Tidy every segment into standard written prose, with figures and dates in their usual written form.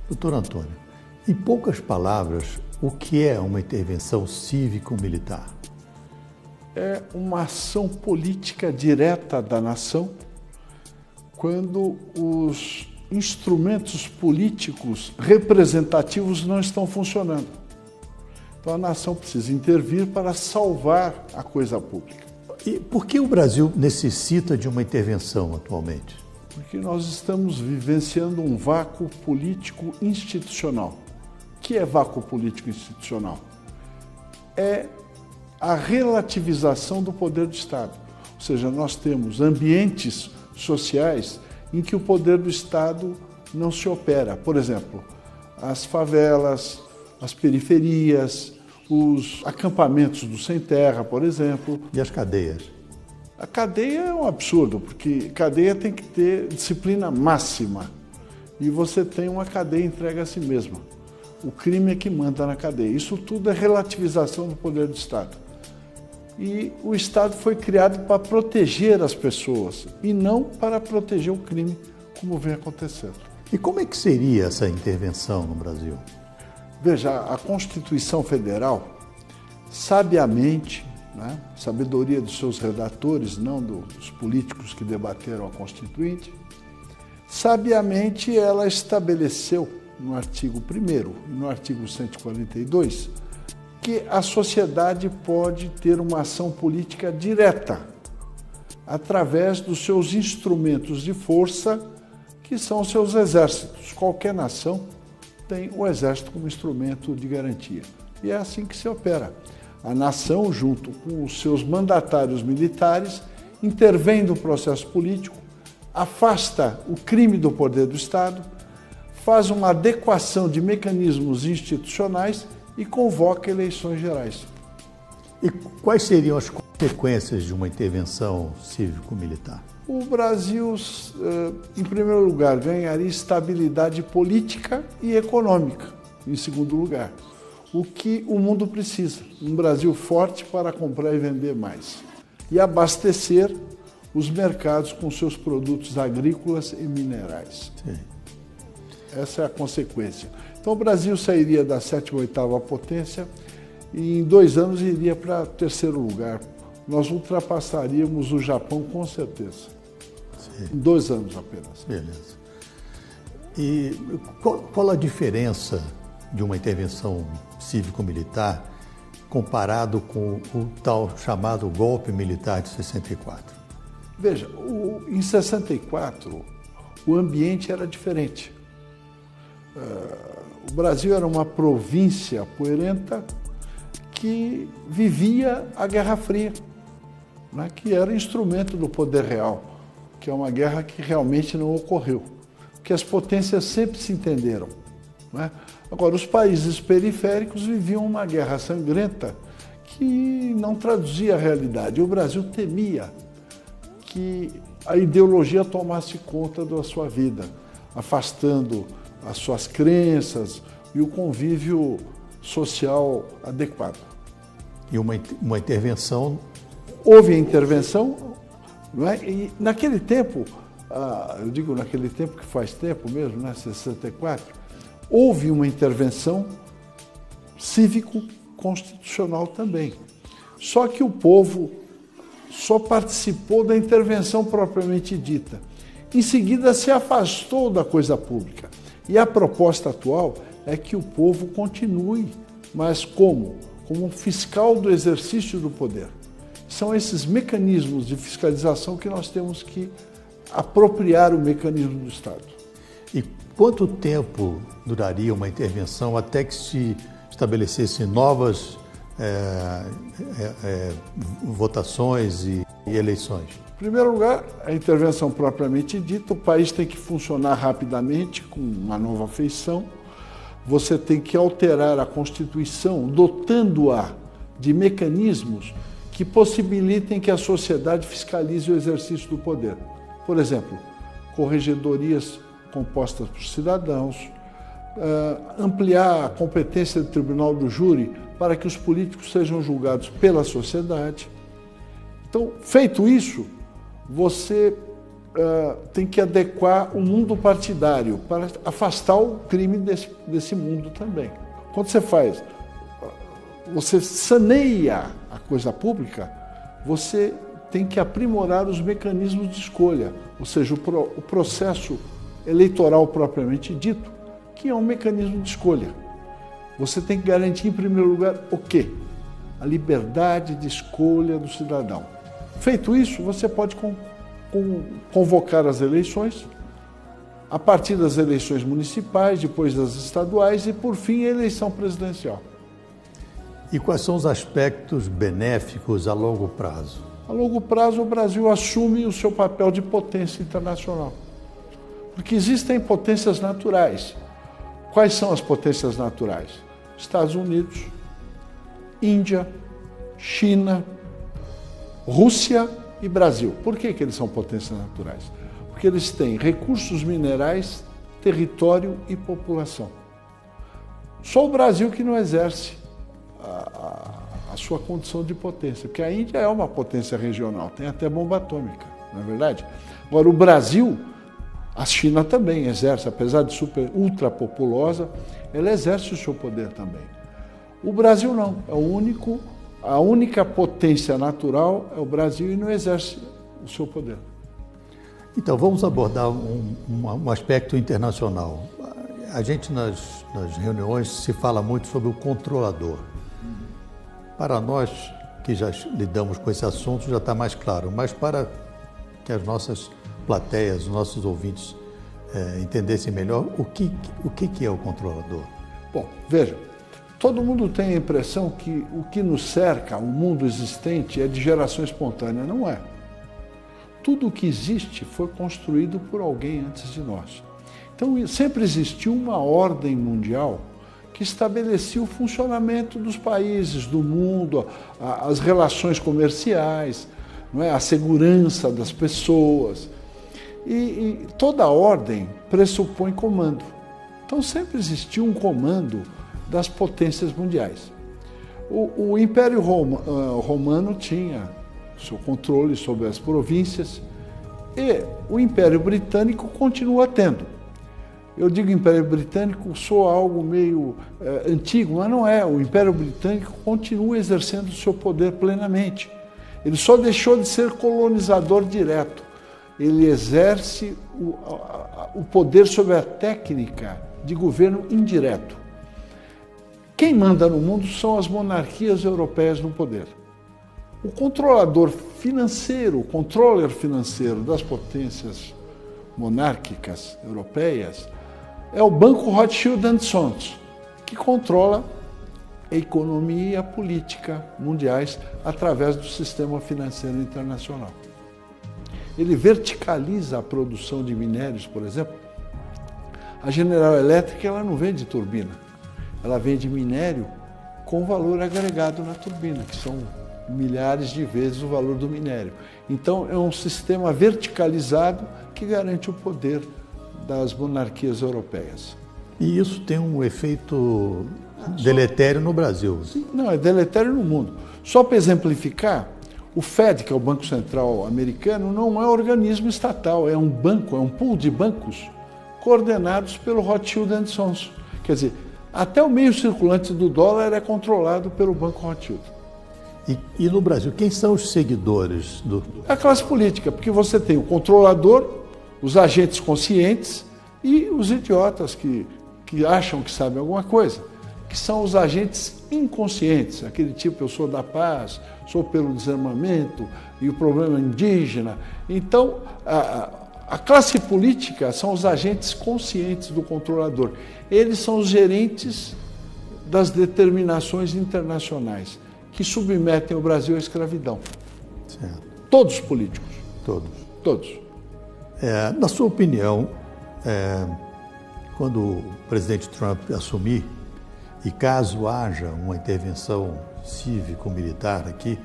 Doutor Antônio, em poucas palavras, o que é uma intervenção cívico-militar? É uma ação política direta da nação quando os instrumentos políticos representativos não estão funcionando. Então a nação precisa intervir para salvar a coisa pública. E por que o Brasil necessita de uma intervenção atualmente? Porque nós estamos vivenciando um vácuo político institucional. O que é vácuo político institucional? É a relativização do poder do Estado. Ou seja, nós temos ambientes sociais em que o poder do Estado não se opera. Por exemplo, as favelas, as periferias, os acampamentos do sem terra, por exemplo. E as cadeias? A cadeia é um absurdo, porque cadeia tem que ter disciplina máxima. E você tem uma cadeia entregue a si mesma. O crime é que manda na cadeia. Isso tudo é relativização do poder do Estado. E o Estado foi criado para proteger as pessoas e não para proteger o crime, como vem acontecendo. E como é que seria essa intervenção no Brasil? Veja, a Constituição Federal, sabiamente, sabedoria dos seus redatores, não dos políticos que debateram a Constituinte, sabiamente ela estabeleceu no artigo 1º e no artigo 142 que a sociedade pode ter uma ação política direta através dos seus instrumentos de força, que são os seus exércitos. Qualquer nação tem o exército como instrumento de garantia. E é assim que se opera. A nação, junto com os seus mandatários militares, intervém no processo político, afasta o crime do poder do Estado, faz uma adequação de mecanismos institucionais e convoca eleições gerais. E quais seriam as consequências de uma intervenção cívico-militar? O Brasil, em primeiro lugar, ganharia estabilidade política e econômica, em segundo lugar. O que o mundo precisa, um Brasil forte para comprar e vender mais. E abastecer os mercados com seus produtos agrícolas e minerais. Sim. Essa é a consequência. Então o Brasil sairia da 7ª, 8ª potência e em 2 anos iria para 3º lugar. Nós ultrapassaríamos o Japão com certeza. Sim. Em 2 anos apenas. Beleza. E qual a diferença de uma intervenção cívico-militar comparado com o tal chamado golpe militar de 64? Veja, em 64 o ambiente era diferente. O Brasil era uma província poeirenta que vivia a Guerra Fria, que era instrumento do poder real, que é uma guerra que realmente não ocorreu, que as potências sempre se entenderam. Agora, os países periféricos viviam uma guerra sangrenta que não traduzia a realidade. O Brasil temia que a ideologia tomasse conta da sua vida, afastando as suas crenças e o convívio social adequado. E uma intervenção? Houve a intervenção, e naquele tempo, eu digo naquele tempo que faz tempo mesmo, 64, houve uma intervenção cívico-constitucional também. Só que o povo só participou da intervenção propriamente dita. Em seguida, se afastou da coisa pública. E a proposta atual é que o povo continue, mas como? Como fiscal do exercício do poder. São esses mecanismos de fiscalização que nós temos que apropriar o mecanismo do Estado. E quanto tempo duraria uma intervenção até que se estabelecessem novas votações e eleições? Em primeiro lugar, a intervenção propriamente dita, o país tem que funcionar rapidamente, com uma nova feição. Você tem que alterar a Constituição, dotando-a de mecanismos que possibilitem que a sociedade fiscalize o exercício do poder. Por exemplo, corregedorias compostas por cidadãos, ampliar a competência do Tribunal do Júri para que os políticos sejam julgados pela sociedade. Então, feito isso, você tem que adequar o mundo partidário para afastar o crime desse mundo também. Quando você saneia a coisa pública, você tem que aprimorar os mecanismos de escolha, ou seja, o processo eleitoral propriamente dito, que é um mecanismo de escolha. Você tem que garantir, em primeiro lugar, o quê? A liberdade de escolha do cidadão. Feito isso, você pode convocar as eleições, a partir das eleições municipais, depois das estaduais e, por fim, a eleição presidencial. E quais são os aspectos benéficos a longo prazo? A longo prazo, o Brasil assume o seu papel de potência internacional. Porque existem potências naturais. Quais são as potências naturais? Estados Unidos, Índia, China, Rússia e Brasil. Por que eles são potências naturais? Porque eles têm recursos minerais, território e população. Só o Brasil que não exerce a sua condição de potência, porque a Índia é uma potência regional, tem até bomba atômica, não é verdade? Agora, o Brasil, a China também exerce, apesar de ultra populosa, ela exerce o seu poder também. O Brasil não, a única potência natural é o Brasil e não exerce o seu poder. Então, vamos abordar um aspecto internacional. A gente, nas reuniões, se fala muito sobre o controlador. Para nós, que já lidamos com esse assunto, já está mais claro, mas para que as nossas plateias, os nossos ouvintes entendessem melhor, o que é o controlador? Bom, veja, todo mundo tem a impressão que o que nos cerca, o mundo existente, é de geração espontânea. Não é. Tudo o que existe foi construído por alguém antes de nós. Então, sempre existiu uma ordem mundial que estabelecia o funcionamento dos países, do mundo, as relações comerciais, não é? A segurança das pessoas. E toda ordem pressupõe comando. Então, sempre existiu um comando das potências mundiais. O Império Romano tinha seu controle sobre as províncias e o Império Britânico continua tendo. Eu digo Império Britânico, soa algo meio antigo, mas não é. O Império Britânico continua exercendo o seu poder plenamente. Ele só deixou de ser colonizador direto. Ele exerce o poder sobre a técnica de governo indireto. Quem manda no mundo são as monarquias europeias no poder. O controlador financeiro, o controller financeiro das potências monárquicas europeias é o Banco Rothschild & Sons, que controla a economia e a política mundiais através do sistema financeiro internacional. Ele verticaliza a produção de minérios, por exemplo. A General Electric ela não vende turbina, ela vende minério com valor agregado na turbina, que são milhares de vezes o valor do minério. Então, é um sistema verticalizado que garante o poder das monarquias europeias. E isso tem um efeito deletério no Brasil? Sim, não, é deletério no mundo. Só para exemplificar, o Fed, que é o Banco Central americano, não é um organismo estatal, é um banco, é um pool de bancos coordenados pelo Rothschild & Sons. Quer dizer, até o meio circulante do dólar é controlado pelo Banco Rothschild. E no Brasil, quem são os seguidores do... A classe política, porque você tem o controlador, os agentes conscientes e os idiotas que acham que sabem alguma coisa, que são os agentes inconscientes, aquele tipo, eu sou da paz, sou pelo desarmamento e o problema indígena. Então, a classe política são os agentes conscientes do controlador. Eles são os gerentes das determinações internacionais que submetem o Brasil à escravidão. Certo. Todos os políticos. Todos. Na sua opinião, quando o presidente Trump assumir, e caso haja uma intervenção cívico-militar aqui,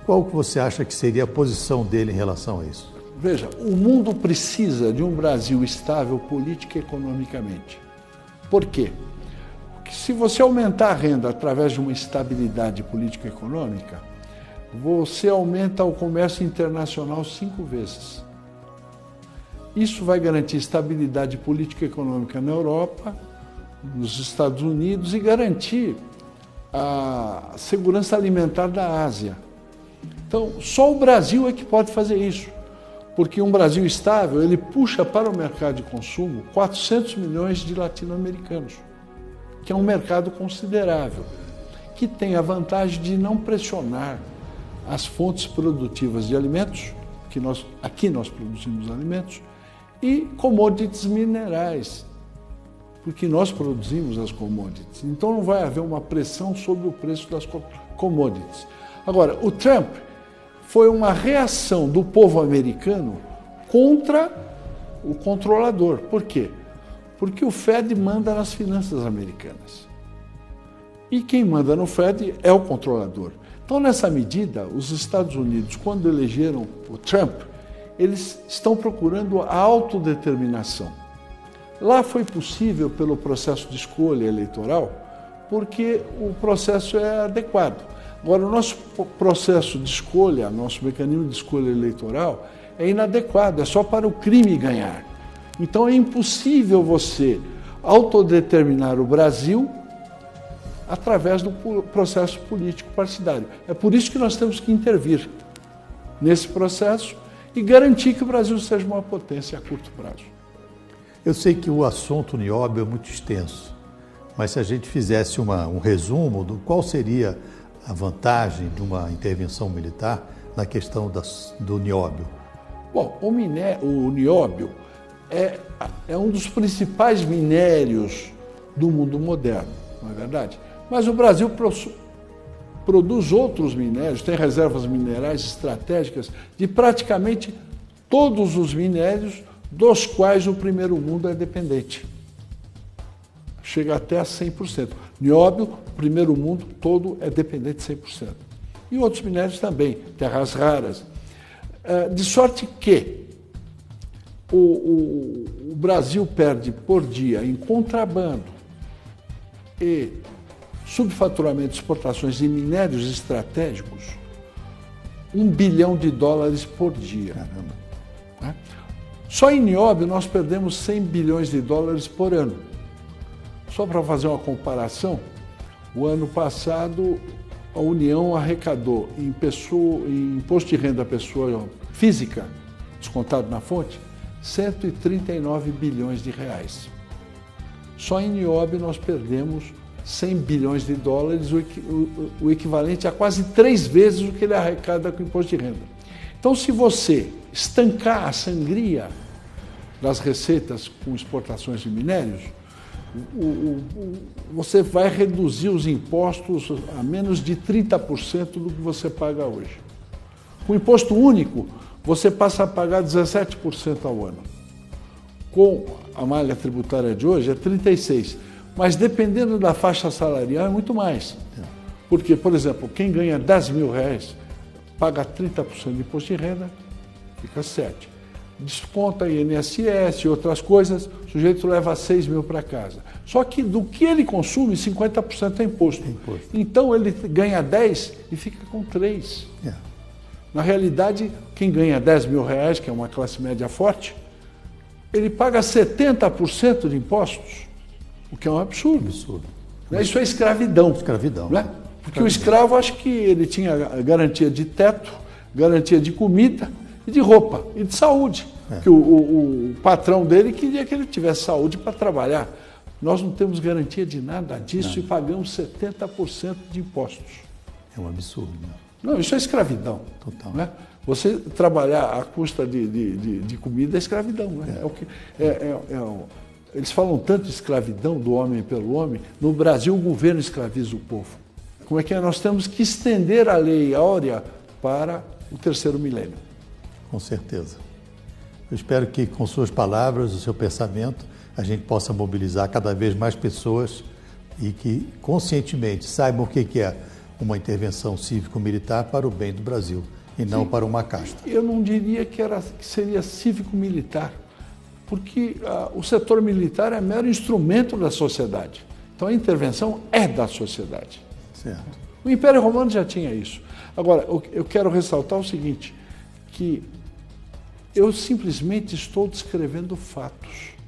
qual que você acha que seria a posição dele em relação a isso? Veja, o mundo precisa de um Brasil estável política e economicamente. Por quê? Porque se você aumentar a renda através de uma estabilidade política e econômica, você aumenta o comércio internacional 5 vezes. Isso vai garantir estabilidade política e econômica na Europa, nos Estados Unidos e garantir a segurança alimentar da Ásia. Então, só o Brasil é que pode fazer isso, porque um Brasil estável, ele puxa para o mercado de consumo 400 milhões de latino-americanos, que é um mercado considerável, que tem a vantagem de não pressionar as fontes produtivas de alimentos, que aqui nós produzimos alimentos, e commodities minerais, porque nós produzimos as commodities. Então não vai haver uma pressão sobre o preço das commodities. Agora, o Trump foi uma reação do povo americano contra o controlador. Por quê? Porque o Fed manda nas finanças americanas. E quem manda no Fed é o controlador. Então, nessa medida, os Estados Unidos, quando elegeram o Trump, eles estão procurando a autodeterminação. Lá foi possível pelo processo de escolha eleitoral, porque o processo é adequado. Agora, o nosso processo de escolha, nosso mecanismo de escolha eleitoral é inadequado, é só para o crime ganhar. Então, é impossível você autodeterminar o Brasil através do processo político partidário. É por isso que nós temos que intervir nesse processo e garantir que o Brasil seja uma potência a curto prazo. Eu sei que o assunto nióbio é muito extenso, mas se a gente fizesse um resumo do qual seria a vantagem de uma intervenção militar na questão do nióbio? Bom, o nióbio é um dos principais minérios do mundo moderno, não é verdade? Mas o Brasil produz outros minérios, tem reservas minerais estratégicas de praticamente todos os minérios dos quais o primeiro mundo é dependente. Chega até a 100%. Nióbio, o primeiro mundo todo é dependente de 100%. E outros minérios também, terras raras. De sorte que o Brasil perde por dia em contrabando e subfaturamento de exportações de minérios estratégicos, $1 bilhão por dia. Caramba. Só em nióbio nós perdemos $100 bilhões por ano. Só para fazer uma comparação, o ano passado a União arrecadou em imposto de renda à pessoa física, descontado na fonte, 139 bilhões de reais. Só em nióbio nós perdemos $100 bilhões, o equivalente a quase 3 vezes o que ele arrecada com imposto de renda. Então, se você estancar a sangria das receitas com exportações de minérios, você vai reduzir os impostos a menos de 30% do que você paga hoje. Com imposto único, você passa a pagar 17% ao ano. Com a malha tributária de hoje, é 36%. Mas dependendo da faixa salarial, é muito mais. Porque, por exemplo, quem ganha R$10 mil paga 30% de imposto de renda, fica 7%. Desconta INSS e outras coisas, o sujeito leva 6 mil para casa. Só que do que ele consome, 50% é imposto. Então ele ganha 10 e fica com 3. Na realidade, quem ganha R$10 mil, que é uma classe média forte, ele paga 70% de impostos, o que é um absurdo. Isso é escravidão. Escravidão. Né? Porque o escravo, acho que ele tinha garantia de teto, garantia de comida, e de roupa e de saúde. Que o patrão dele queria que ele tivesse saúde para trabalhar. Nós não temos garantia de nada disso e pagamos 70% de impostos. É um absurdo. Né? Não, isso é escravidão. Total. Né? Você trabalhar à custa de comida é escravidão. Né? Eles falam tanto de escravidão do homem pelo homem. No Brasil, o governo escraviza o povo. Como é que é? Nós temos que estender a lei áurea para o terceiro milênio. Com certeza. Eu espero que, com suas palavras, o seu pensamento, a gente possa mobilizar cada vez mais pessoas e que, conscientemente, saibam o que é uma intervenção cívico-militar para o bem do Brasil e não para uma casta. Eu não diria que seria cívico-militar, porque o setor militar é mero instrumento da sociedade. Então, a intervenção é da sociedade. Certo. O Império Romano já tinha isso. Agora, eu quero ressaltar o seguinte, que Eu simplesmente estou descrevendo fatos.